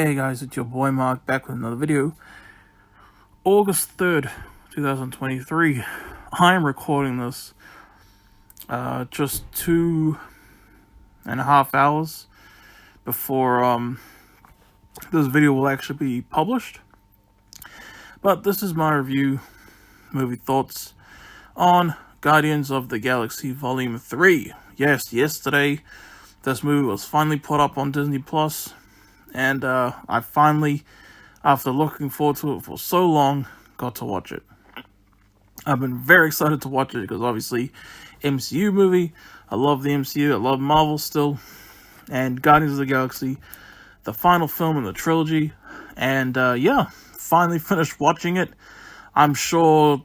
Hey guys, it's your boy Mark back with another video. August 3rd, 2023. I'm recording this just 2.5 hours before this video will actually be published. But this is my review, movie thoughts on Guardians of the Galaxy Volume 3. Yes, yesterday this movie was finally put up on Disney Plus. And I finally, after looking forward to it for so long, got to watch it. I've been very excited to watch it because obviously, MCU movie. I love the MCU. I love Marvel still. And Guardians of the Galaxy, the final film in the trilogy. And yeah, finally finished watching it. I'm sure,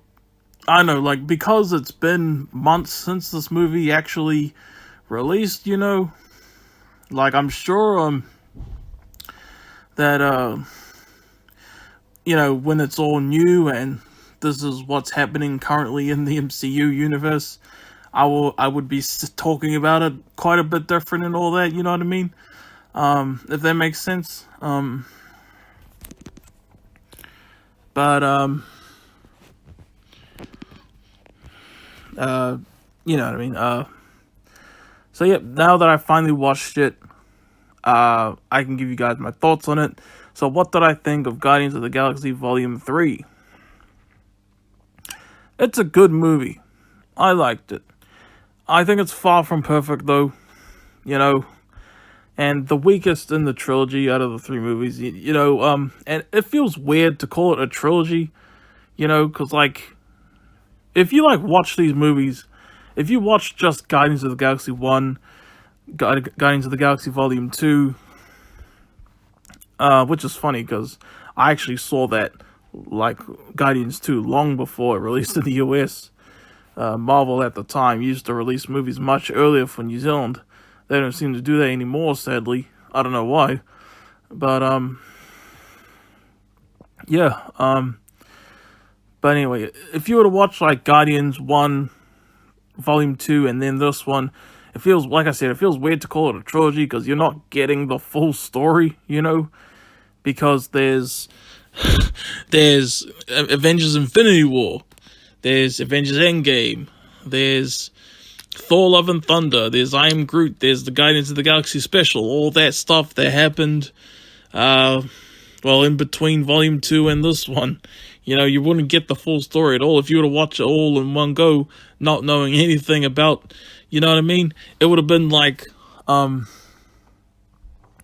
I know, like, because it's been months since this movie actually released, you know, like, I'm sure, that, you know, when it's all new and this is what's happening currently in the MCU universe, I would be talking about it quite a bit different and all that, you know what I mean? If that makes sense. You know what I mean? So yeah, now that I finally watched it, I can give you guys my thoughts on it. So what did I think of Guardians of the Galaxy Volume 3? It's a good movie. I liked it. I think it's far from perfect though, you know, and the weakest in the trilogy out of the three movies, you know, and it feels weird to call it a trilogy, you know, because, like, if you, like, watch these movies, if you watch just Guardians of the Galaxy 1, Guardians of the Galaxy Volume 2, which is funny because I actually saw that, like, Guardians 2 long before it released in the US. Marvel at the time used to release movies much earlier for New Zealand. They don't seem to do that anymore, sadly. I don't know why. But, yeah, but anyway, if you were to watch, like, Guardians 1, Volume 2, and then this one, it feels, like I said, it feels weird to call it a trilogy because you're not getting the full story, you know? Because there's Avengers Infinity War, there's Avengers Endgame, there's Thor Love and Thunder, there's I Am Groot, there's the Guardians of the Galaxy special, all that stuff that happened, well, in between Volume 2 and this one. You know, you wouldn't get the full story at all if you were to watch it all in one go, not knowing anything about, you know what I mean? It would have been like,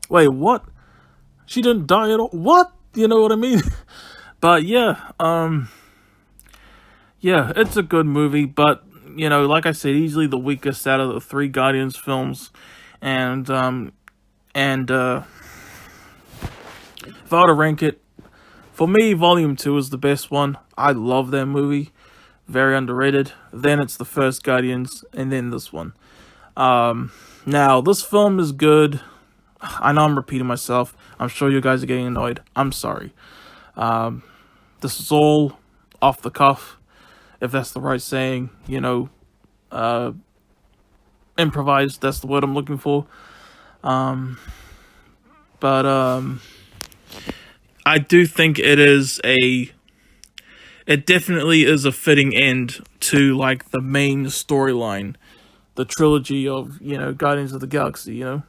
wait, what? She didn't die at all? What? You know what I mean? But yeah, yeah, it's a good movie, but, you know, like I said, easily the weakest out of the three Guardians films, and if I were to rank it, for me, Volume 2 is the best one. I love that movie. Very underrated. Then it's the first Guardians, and then this one. Now, this film is good. I know I'm repeating myself. I'm sure you guys are getting annoyed. I'm sorry. This is all off the cuff, if that's the right saying. You know, improvised, that's the word I'm looking for. I do think it definitely is a fitting end to, like, the main storyline, the trilogy of, you know, Guardians of the Galaxy, you know,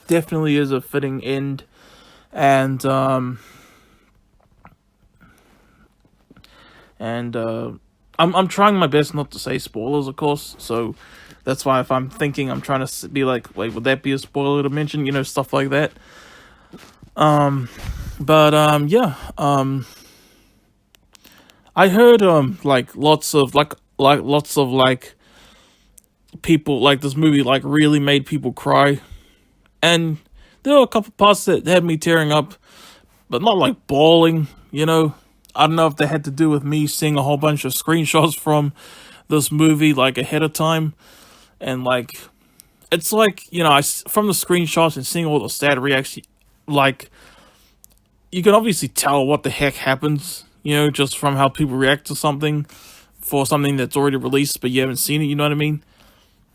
definitely is a fitting end, and I'm trying my best not to say spoilers, of course, so that's why if I'm thinking, I'm trying to be like, wait, would that be a spoiler to mention, you know, stuff like that. Yeah, I heard, like, lots of people, like, this movie, like, really made people cry, and there were a couple parts that had me tearing up, but not, like, bawling, you know. I don't know if they had to do with me seeing a whole bunch of screenshots from this movie, like, ahead of time, and, like, it's like, you know, from the screenshots and seeing all the sad reactions, like, you can obviously tell what the heck happens, you know, just from how people react to something, for something that's already released, but you haven't seen it, you know what I mean?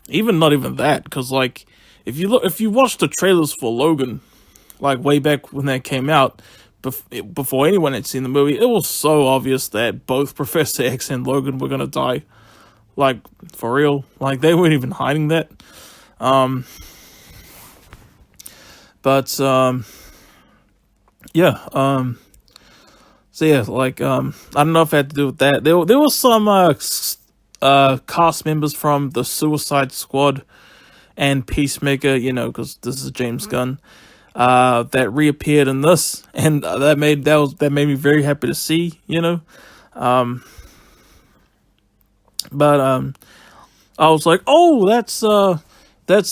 Not even that, because, like, if you watch the trailers for Logan, like way back when that came out, before anyone had seen the movie, it was so obvious that both Professor X and Logan were gonna die. Like, for real. Like, they weren't even hiding that. Yeah. So yeah, like, I don't know if it had to do with that. There was some cast members from the Suicide Squad and Peacemaker, you know, because this is James Gunn, that reappeared in this, and that made me very happy to see, you know. But I was like, oh, that's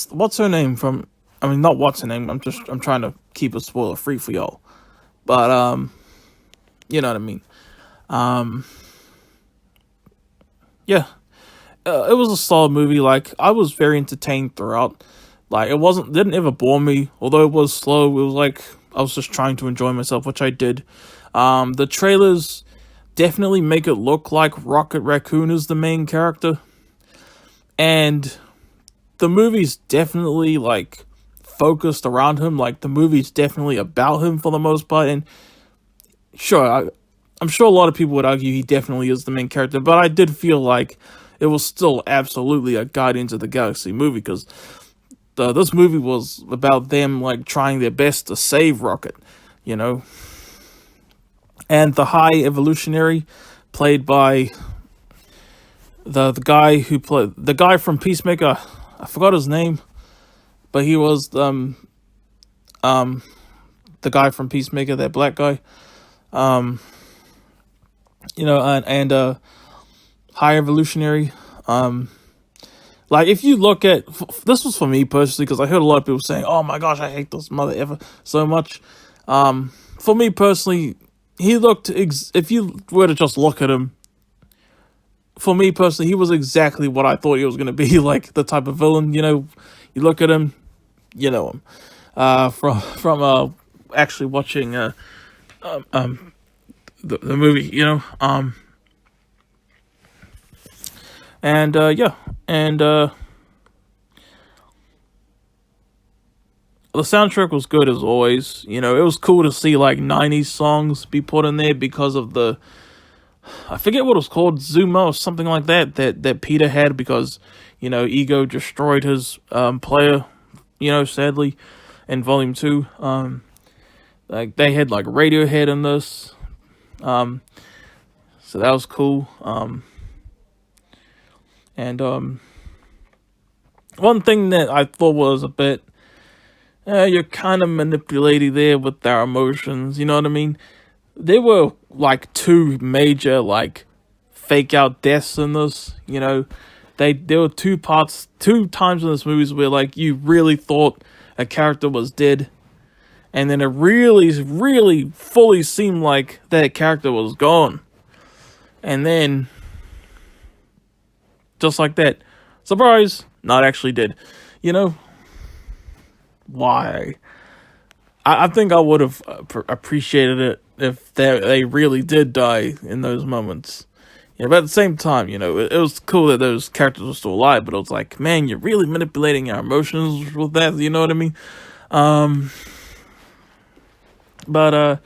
what's her name from. I mean, not what's her name. I'm trying to keep it spoiler free for y'all. But you know what I mean. Yeah, it was a solid movie. Like, I was very entertained throughout. Like, didn't ever bore me. Although it was slow, it was like I was just trying to enjoy myself, which I did. The trailers definitely make it look like Rocket Raccoon is the main character, and the movie's definitely like focused around him. Like, the movie's definitely about him for the most part. And sure, I'm sure a lot of people would argue he definitely is the main character, but I did feel like it was still absolutely a Guardians of the Galaxy movie, because this movie was about them like trying their best to save Rocket, you know. And the High Evolutionary, played by the guy who played the guy from Peacemaker, I forgot his name, but he was the guy from Peacemaker, that black guy. You know, and High Evolutionary. Like, if you look at, this was for me personally, because I heard a lot of people saying, "Oh my gosh, I hate this mother ever so much." For me personally, he looked. If you were to just look at him, for me personally, he was exactly what I thought he was going to be. Like, the type of villain, you know. You look at him, you know him. From actually watching the movie, you know. Yeah, and the soundtrack was good as always. You know, it was cool to see like 90s songs be put in there because of the, I forget what it was called, Zuma or something like that Peter had, because, you know, Ego destroyed his player, you know, sadly, in Volume 2. Like, they had like Radiohead in this, so that was cool. And one thing that I thought was a bit, you're kind of manipulating there with our emotions, you know what I mean? There were like two major like fake out deaths in this, you know. There were two times in this movie where like you really thought a character was dead, and then it really fully seemed like that character was gone. And then, just like that, surprise, not actually dead. You know? Why? I think I would have appreciated it if they really did die in those moments. Yeah, but at the same time, you know, it was cool that those characters were still alive, but it was like, man, you're really manipulating our emotions with that, you know what I mean? But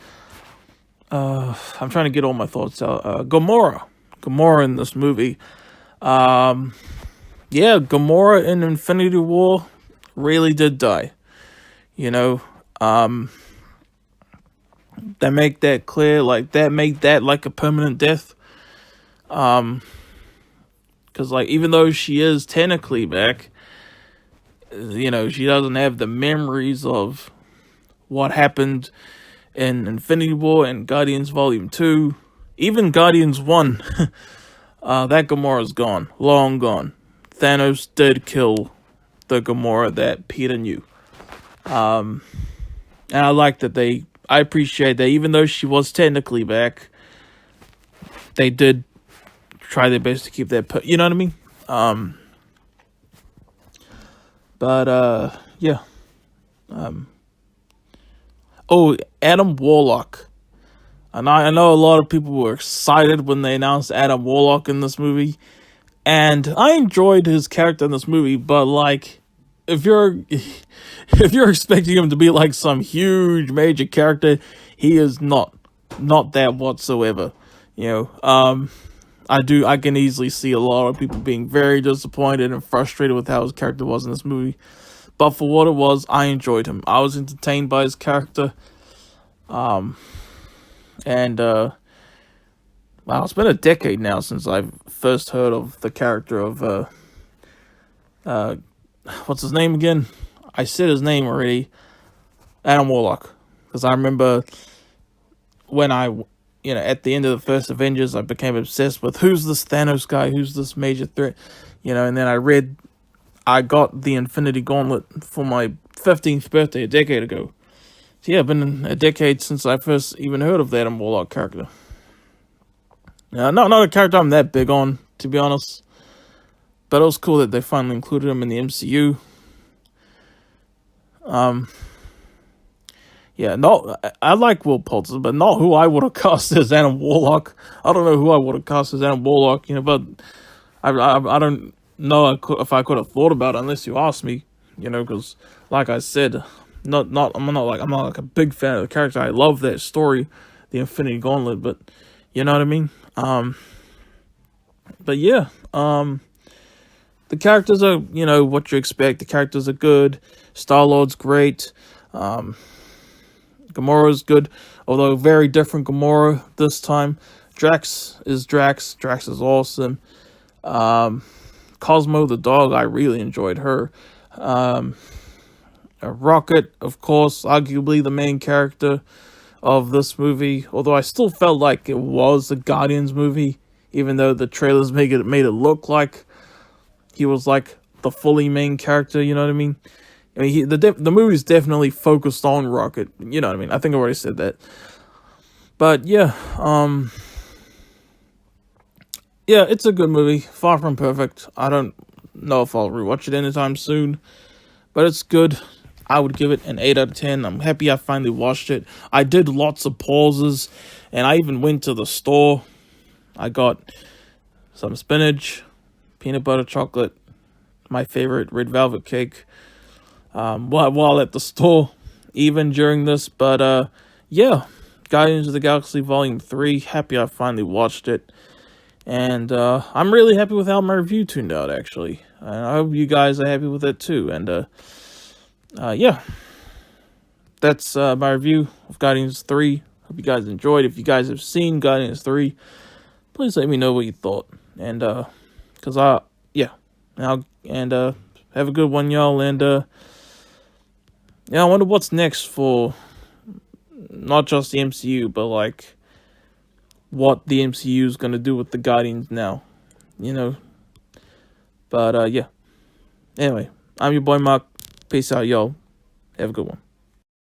I'm trying to get all my thoughts out. Gamora in this movie. Yeah, Gamora in Infinity War really did die. You know, they make that clear, like, that make that like a permanent death. Because, like, even though she is technically back, you know, she doesn't have the memories of what happened in Infinity War and Guardians Volume 2. Even Guardians 1, that Gamora's gone. Long gone. Thanos did kill the Gamora that Peter knew. And I like that I appreciate that even though she was technically back, they did try their best to keep that, you know what I mean? Yeah. Oh, Adam Warlock. And I know a lot of people were excited when they announced Adam Warlock in this movie. And I enjoyed his character in this movie, but, like, if you're if you're expecting him to be like some huge major character, he is not that whatsoever. You know, I can easily see a lot of people being very disappointed and frustrated with how his character was in this movie. But for what it was, I enjoyed him. I was entertained by his character. And wow, it's been a decade now since I first heard of the character of what's his name again? I said his name already. Adam Warlock. Because I remember when at the end of the first Avengers, I became obsessed with who's this Thanos guy, who's this major threat, and then I got the Infinity Gauntlet for my 15th birthday a decade ago. So yeah, been a decade since I first even heard of the Adam Warlock character. Not a character I'm that big on, to be honest. But it was cool that they finally included him in the MCU. Yeah, no, I like Will Poulter, but not who I would have cast as Adam Warlock. I don't know who I would have cast as Adam Warlock, but I don't know if I could have thought about it unless you asked me, because like I said, I'm not like a big fan of the character. I love that story, the Infinity Gauntlet, but you know what I mean. But yeah, the characters are what you expect. The characters are good. Star-Lord's great. Gamora's good, although very different Gamora this time. Drax is Drax. Drax is awesome. Cosmo the dog, I really enjoyed her. Rocket, of course, arguably the main character of this movie, although I still felt like it was a Guardians movie, even though the trailers made it look like he was like the fully main character, you know what I mean? I mean, the movie's definitely focused on Rocket, you know what I mean? I think I already said that. But yeah, yeah, it's a good movie, far from perfect. I don't know if I'll rewatch it anytime soon, but it's good. I would give it an 8 out of 10. I'm happy I finally watched it. I did lots of pauses, and I even went to the store. I got some spinach, peanut butter chocolate, my favorite red velvet cake, while at the store, even during this. But yeah, Guardians of the Galaxy Volume 3, happy I finally watched it. And I'm really happy with how my review turned out, actually. And I hope you guys are happy with it too. And yeah, that's my review of Guardians 3. Hope you guys enjoyed. If you guys have seen Guardians 3, please let me know what you thought. And yeah, and have a good one, y'all. And yeah, I wonder what's next for not just the MCU, but like what the MCU is gonna do with the Guardians now, But yeah. Anyway, I'm your boy Mark. Peace out, y'all. Have a good one.